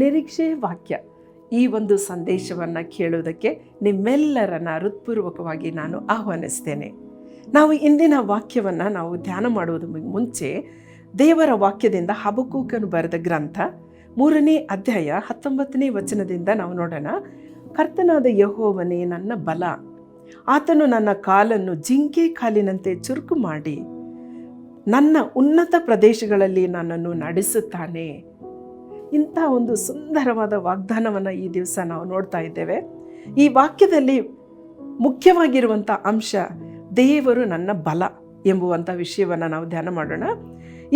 ನಿರೀಕ್ಷೆ ವಾಕ್ಯ. ಈ ಒಂದು ಸಂದೇಶವನ್ನು ಕೇಳುವುದಕ್ಕೆ ನಿಮ್ಮೆಲ್ಲರನ್ನ ಹೃತ್ಪೂರ್ವಕವಾಗಿ ನಾನು ಆಹ್ವಾನಿಸ್ತೇನೆ. ನಾವು ಇಂದಿನ ವಾಕ್ಯವನ್ನು ನಾವು ಧ್ಯಾನ ಮಾಡುವುದರ ಮುಂಚೆ ದೇವರ ವಾಕ್ಯದಿಂದ ಹಬಕ್ಕೂಕನು ಬರೆದ ಗ್ರಂಥ 3ನೇ ಅಧ್ಯಾಯ 19ನೇ ವಚನದಿಂದ ನಾವು ನೋಡೋಣ. ಕರ್ತನಾದ ಯೆಹೋವನೇ ನನ್ನ ಬಲ, ಆತನು ನನ್ನ ಕಾಲನ್ನು ಜಿಂಕೆ ಕಾಲಿನಂತೆ ಚುರುಕು ಮಾಡಿ ನನ್ನ ಉನ್ನತ ಪ್ರದೇಶಗಳಲ್ಲಿ ನನ್ನನ್ನು ನಡೆಸುತ್ತಾನೆ. ಇಂಥ ಒಂದು ಸುಂದರವಾದ ವಾಗ್ದಾನವನ್ನು ಈ ದಿವಸ ನಾವು ನೋಡ್ತಾ ಇದ್ದೇವೆ. ಈ ವಾಕ್ಯದಲ್ಲಿ ಮುಖ್ಯವಾಗಿರುವಂಥ ಅಂಶ ದೇವರು ನನ್ನ ಬಲ ಎಂಬುವಂಥ ವಿಷಯವನ್ನು ನಾವು ಧ್ಯಾನ ಮಾಡೋಣ.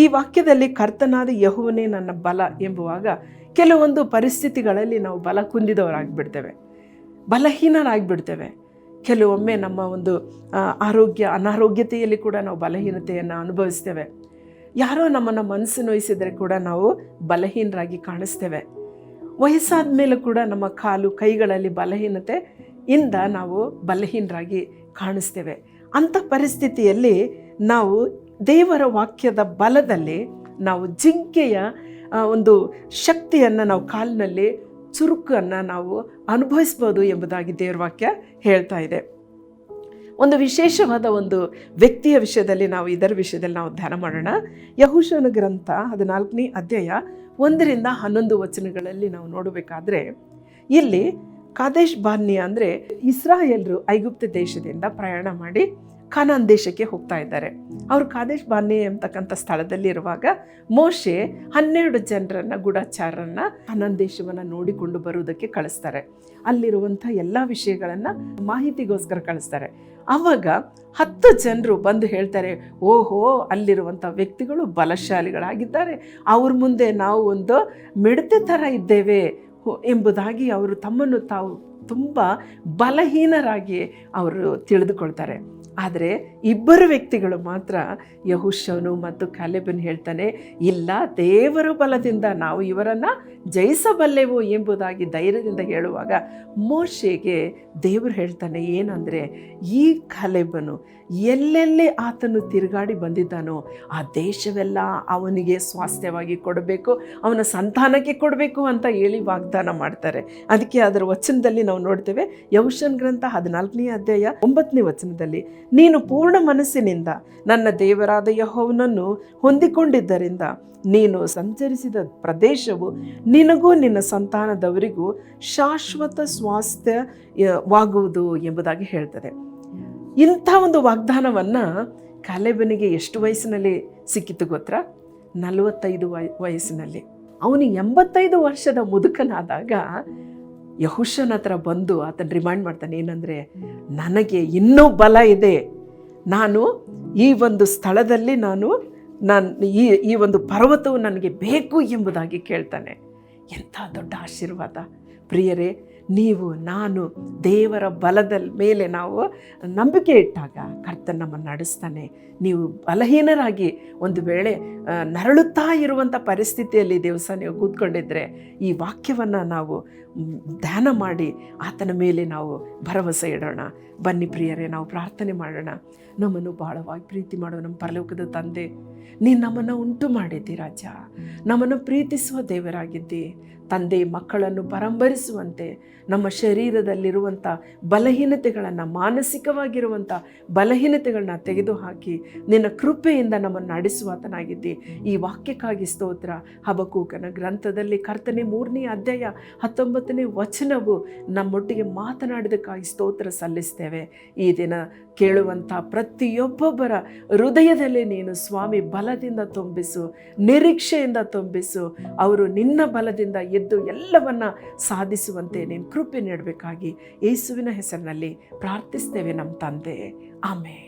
ಈ ವಾಕ್ಯದಲ್ಲಿ ಕರ್ತನಾದ ಯೆಹೋವನೇ ನನ್ನ ಬಲ ಎಂಬುವಾಗ ಕೆಲವೊಂದು ಪರಿಸ್ಥಿತಿಗಳಲ್ಲಿ ನಾವು ಬಲ ಕುಂದಿದವರಾಗಿಬಿಡ್ತೇವೆ, ಬಲಹೀನರಾಗಿಬಿಡ್ತೇವೆ. ಕೆಲವೊಮ್ಮೆ ನಮ್ಮ ಒಂದು ಅನಾರೋಗ್ಯತೆಯಲ್ಲಿ ಕೂಡ ನಾವು ಬಲಹೀನತೆಯನ್ನು ಅನುಭವಿಸ್ತೇವೆ. ಯಾರೋ ನಮ್ಮನ್ನು ಮನಸ್ಸು ನೋಯಿಸಿದರೆ ಕೂಡ ನಾವು ಬಲಹೀನರಾಗಿ ಕಾಣಿಸ್ತೇವೆ. ವಯಸ್ಸಾದ ಮೇಲೆ ಕೂಡ ನಮ್ಮ ಕಾಲು ಕೈಗಳಲ್ಲಿ ಬಲಹೀನತೆಯಿಂದ ನಾವು ಬಲಹೀನರಾಗಿ ಕಾಣಿಸ್ತೇವೆ. ಅಂಥ ಪರಿಸ್ಥಿತಿಯಲ್ಲಿ ನಾವು ದೇವರ ವಾಕ್ಯದ ಬಲದಲ್ಲಿ ನಾವು ಜಿಂಕೆಯ ಒಂದು ಶಕ್ತಿಯನ್ನು ನಾವು ಕಾಲಿನಲ್ಲಿ ಚುರುಕನ್ನು ನಾವು ಅನುಭವಿಸ್ಬೋದು ಎಂಬುದಾಗಿ ದೇವರ ವಾಕ್ಯ ಹೇಳ್ತಾ ಇದೆ. ಒಂದು ವಿಶೇಷವಾದ ಒಂದು ವ್ಯಕ್ತಿಯ ವಿಷಯದಲ್ಲಿ ನಾವು ಇದರ ವಿಷಯದಲ್ಲಿ ನಾವು ಧ್ಯಾನ ಮಾಡೋಣ. ಯೆಹೋಶುವನ ಗ್ರಂಥ 14ನೇ ಅಧ್ಯಾಯ 1-11 ವಚನಗಳಲ್ಲಿ ನಾವು ನೋಡಬೇಕಾದ್ರೆ ಇಲ್ಲಿ ಕಾದೇಶ್ ಬಾರ್ನಿಯಾ ಅಂದರೆ ಇಸ್ರಾಯೇಲ್ರು ಐಗುಪ್ತ ದೇಶದಿಂದ ಪ್ರಯಾಣ ಮಾಡಿ ಕಾನಾನ್ ದೇಶಕ್ಕೆ ಹೋಗ್ತಾ ಇದ್ದಾರೆ. ಅವರು ಕಾದೇಶ್ ಬಾರ್ನಿಯಾ ಎಂಬತಕ್ಕಂಥ ಸ್ಥಳದಲ್ಲಿ ಇರುವಾಗ ಮೋಶೆ 12 ಜನರನ್ನು ಗೂಢಚಾರರನ್ನು ಕಾನಾನ್ ದೇಶವನ್ನು ನೋಡಿಕೊಂಡು ಬರುವುದಕ್ಕೆ ಕಳಿಸ್ತಾರೆ. ಅಲ್ಲಿರುವಂಥ ಎಲ್ಲ ವಿಷಯಗಳನ್ನು ಮಾಹಿತಿಗೋಸ್ಕರ ಕಳಿಸ್ತಾರೆ. ಆವಾಗ 10 ಜನರು ಬಂದು ಹೇಳ್ತಾರೆ, ಓಹೋ, ಅಲ್ಲಿರುವಂಥ ವ್ಯಕ್ತಿಗಳು ಬಲಶಾಲಿಗಳಾಗಿದ್ದಾರೆ, ಅವ್ರ ಮುಂದೆ ನಾವು ಒಂದು ಮಿಡತೆ ಥರ ಇದ್ದೇವೆ ಎಂಬುದಾಗಿ ಅವರು ತಮ್ಮನ್ನು ತಾವು ತುಂಬ ಬಲಹೀನರಾಗಿ ಅವರು ತಿಳಿದುಕೊಳ್ತಾರೆ. ಆದರೆ 2 ವ್ಯಕ್ತಿಗಳು ಮಾತ್ರ, ಯೆಹೋಶುವನು ಮತ್ತು ಕಾಲೇಬನು ಹೇಳ್ತಾನೆ, ಇಲ್ಲ, ದೇವರ ಬಲದಿಂದ ನಾವು ಇವರನ್ನು ಜಯಿಸಬಲ್ಲೆವು ಎಂಬುದಾಗಿ ಧೈರ್ಯದಿಂದ ಹೇಳುವಾಗ ಮೋಶೆಗೆ ದೇವರು ಹೇಳ್ತಾನೆ ಏನಂದರೆ, ಈ ಕಾಲೇಬನು ಎಲ್ಲೆಲ್ಲಿ ಆತನು ತಿರುಗಾಡಿ ಬಂದಿದ್ದಾನೋ ಆ ದೇಶವೆಲ್ಲ ಅವನಿಗೆ ಸ್ವಾಸ್ಥ್ಯವಾಗಿ ಕೊಡಬೇಕು, ಅವನ ಸಂತಾನಕ್ಕೆ ಕೊಡಬೇಕು ಅಂತ ಹೇಳಿ ವಾಗ್ದಾನ ಮಾಡ್ತಾರೆ. ಅದಕ್ಕೆ ಅದರ ವಚನದಲ್ಲಿ ನಾವು ನೋಡ್ತೇವೆ. ಯೆಹೋಶುವನ ಗ್ರಂಥ 14ನೇ ಅಧ್ಯಾಯ 9ನೇ ವಚನದಲ್ಲಿ, ನೀನು ಪೂರ್ಣ ಮನಸ್ಸಿನಿಂದ ನನ್ನ ದೇವರಾದ ಯೆಹೋವನನ್ನು ಹೊಂದಿಕೊಂಡಿದ್ದರಿಂದ ನೀನು ಸಂಚರಿಸಿದ ಪ್ರದೇಶವು ನಿನಗೂ ನಿನ್ನ ಸಂತಾನದವರಿಗೂ ಶಾಶ್ವತ ಸ್ವಾಸ್ಥ್ಯವಾಗುವುದು ಎಂಬುದಾಗಿ ಹೇಳ್ತದೆ. ಇಂಥ ಒಂದು ವಾಗ್ದಾನವನ್ನು ಕಾಲೇಬನಿಗೆ ಎಷ್ಟು ವಯಸ್ಸಿನಲ್ಲಿ ಸಿಕ್ಕಿತು ಗೊತ್ತಾ? 45 ವಯಸ್ಸಿನಲ್ಲಿ. ಅವನು 85 ವರ್ಷದ ಮುದುಕನಾದಾಗ ಯೆಹೋಶುವನ ಹತ್ರ ಬಂದು ಆತನ ರಿಮೈಂಡ್ ಮಾಡ್ತಾನೆ, ಏನಂದರೆ, ನನಗೆ ಇನ್ನೂ ಬಲ ಇದೆ, ನಾನು ಈ ಒಂದು ಸ್ಥಳದಲ್ಲಿ ನಾನು ಈ ಒಂದು ಪರ್ವತವು ನನಗೆ ಬೇಕು ಎಂಬುದಾಗಿ ಕೇಳ್ತಾನೆ. ಎಂಥ ದೊಡ್ಡ ಆಶೀರ್ವಾದ ಪ್ರಿಯರೇ! ನೀವು ನಾನು ದೇವರ ಬಲದ ಮೇಲೆ ನಾವು ನಂಬಿಕೆ ಇಟ್ಟಾಗ ಕರ್ತನ ನಮ್ಮನ್ನು ನಡೆಸ್ತಾನೆ. ನೀವು ಬಲಹೀನರಾಗಿ ಒಂದು ವೇಳೆ ನರಳುತ್ತಾ ಇರುವಂಥ ಪರಿಸ್ಥಿತಿಯಲ್ಲಿ ದಿವಸ ನೀವು ಕೂತ್ಕೊಂಡಿದ್ರೆ ಈ ವಾಕ್ಯವನ್ನು ನಾವು ಧ್ಯಾನ ಮಾಡಿ ಆತನ ಮೇಲೆ ನಾವು ಭರವಸೆ ಇಡೋಣ. ಬನ್ನಿ ಪ್ರಿಯರೇ, ನಾವು ಪ್ರಾರ್ಥನೆ ಮಾಡೋಣ. ನಮ್ಮನ್ನು ಬಹಳವಾಗಿ ಪ್ರೀತಿ ಮಾಡೋ ನಮ್ಮ ಪರಲೋಕದ ತಂದೆ, ನೀನು ನಮ್ಮನ್ನು ಉಂಟು ಮಾಡಿದ್ದಿ ರಾಜ, ನಮ್ಮನ್ನು ಪ್ರೀತಿಸುವ ದೇವರಾಗಿದ್ದಿ ತಂದೆ. ಮಕ್ಕಳನ್ನು ಪರಂಬರಿಸುವಂತೆ ನಮ್ಮ ಶರೀರದಲ್ಲಿರುವಂಥ ಬಲಹೀನತೆಗಳನ್ನು, ಮಾನಸಿಕವಾಗಿರುವಂಥ ಬಲಹೀನತೆಗಳನ್ನ ತೆಗೆದುಹಾಕಿ ನಿನ್ನ ಕೃಪೆಯಿಂದ ನಮ್ಮನ್ನು ನಡೆಸುವಾತನಾಗಿದ್ದಿ. ಈ ವಾಕ್ಯಕ್ಕಾಗಿ ಸ್ತೋತ್ರ. ಹಬಕ್ಕೂಕನ ಗ್ರಂಥದಲ್ಲಿ ಕರ್ತನೆ 3ನೇ ಅಧ್ಯಾಯ 19ನೇ ವಚನವು ನಮ್ಮೊಟ್ಟಿಗೆ ಮಾತನಾಡಿದಕ್ಕಾಗಿ ಸ್ತೋತ್ರ ಸಲ್ಲಿಸ್ತೇವೆ. ಈ ದಿನ ಕೇಳುವಂಥ ಪ್ರತಿಯೊಬ್ಬೊಬ್ಬರ ಹೃದಯದಲ್ಲಿ ನೀನು ಸ್ವಾಮಿ ಬಲದಿಂದ ತುಂಬಿಸು, ನಿರೀಕ್ಷೆಯಿಂದ ತುಂಬಿಸು. ಅವರು ನಿನ್ನ ಬಲದಿಂದ ಎದ್ದು ಎಲ್ಲವನ್ನ ಸಾಧಿಸುವಂತೆ ನೀನು ಕೃಪೆ ನೀಡಬೇಕಾಗಿ ಯೇಸುವಿನ ಹೆಸರಿನಲ್ಲಿ ಪ್ರಾರ್ಥಿಸ್ತೇವೆ ನಮ್ಮ ತಂದೆ. ಆಮೆನ್.